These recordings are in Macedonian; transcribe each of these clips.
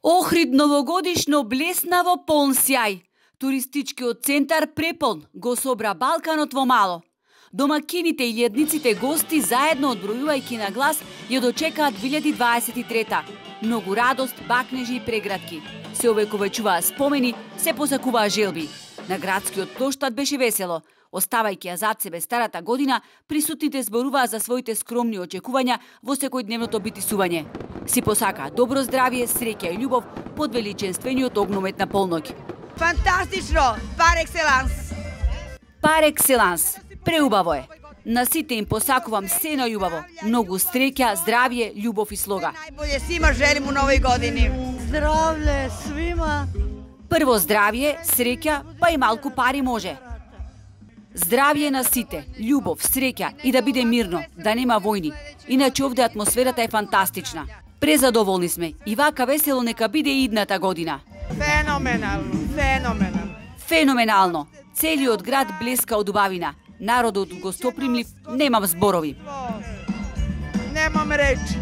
Охрид новогодишно блеснаво полн сјај. Туристичкиот центар преполн го собра Балканот во мало. Домакините и ледниците гости заедно одбројувајќи на глас ја дочекаат 2023-та. Многу радост, бакнежи и прегратки. Се овековечуваа спомени, се посакуваа желби. На градскиот плоштад беше весело. Оставајќи ја зад себе старата година, присутните зборуваа за своите скромни очекувања во секојдневното битисување. Си посака добро здравје, среќа и љубов под величенствениот огномет на полноќ. Фантастично, пар екселанс. Пар екселанс, преубаво е. На сите им посакувам се најубаво. Многу среќа, здравје, љубов и слога. Најболje свима желим у новој години. Здравле свима. Прво здравје, среќа, па и малку пари може. Здравје на сите, љубов, среќа и да биде мирно, да нема војни. Иначе овде атмосферата е фантастична. Презадоволни сме и вака весело нека биде и идната година. Феноменално, феноменално. Феноменално. Целиот град блеска од убавина. Народот гостопримлив, немам зборови. Немам речи.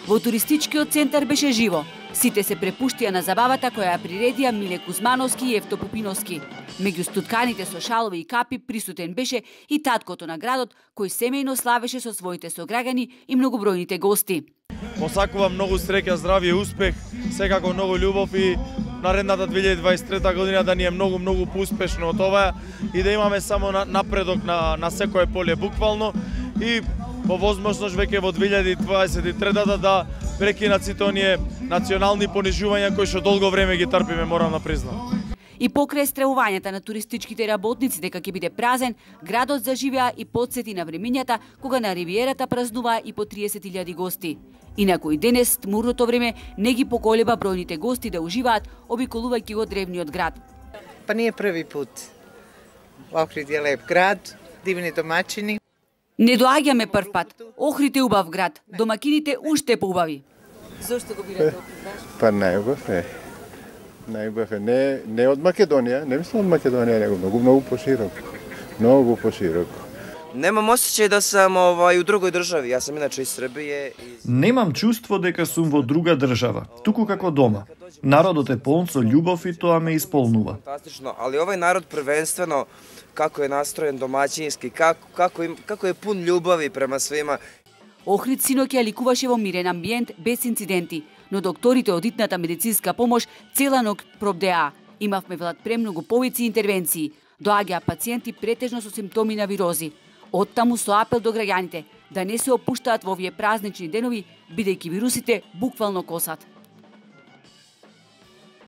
Во туристичкиот центар беше живо. Сите се препуштија на забавата која ја приредија Миле Кузмановски и Евто Пупиновски. Меѓу стутканите со шалови и капи присутен беше и таткото на градот, кој семејно славеше со своите сограѓани и многобројните гости. Посакувам многу среќа, здравје и успех, секако многу љубов и наредната 2023 година да ни е многу поуспешно од ова и да имаме само напредок на секое поле буквално и по возможност веќе во 2023 да прекинат сите оние национални понижувања кои што долго време ги трпиме, морам да признам. И покрај стравувањата на туристичките работници дека ќе биде празен, градот заживеа и потсети на времињата кога на ривиерата празнуваа и по 30.000 гости. Инаку и денес тмурното време не ги поколеба бројните гости да уживаат обиколувајќи го древниот град. Па nije prvi put. Охрид е леп град, дивни домачини. Не доаѓаме прв пат. Охрид е убав град, домакините уште поубави. Зошто го бирате Охрид? Па најубав е. Најубав е. Не од Македонија, не мислам од Македонија, него многу пошироко. Многу пошироко. Немам осеќај да сам у другој држави. Јас сам иначе из Србије. Немам чувство дека сум во друга држава, туку како дома. Народот е полн со љубов и тоа ме исполнува. Фантастично, али овој народ првенствено како е настроен домаќински, како е пун љубови према свима. Охрид синоќ ја ликуваше во мирен амбиент без инциденти, но докторите од итната медицинска помош цела ноќ пробдеа. Имавме велат премногу повици интервенции. Доаѓаа пациенти претежно со симптоми на вирози. Оттаму со апел до граѓаните да не се опуштаат во овие празнични денови, бидејќи вирусите буквално косат.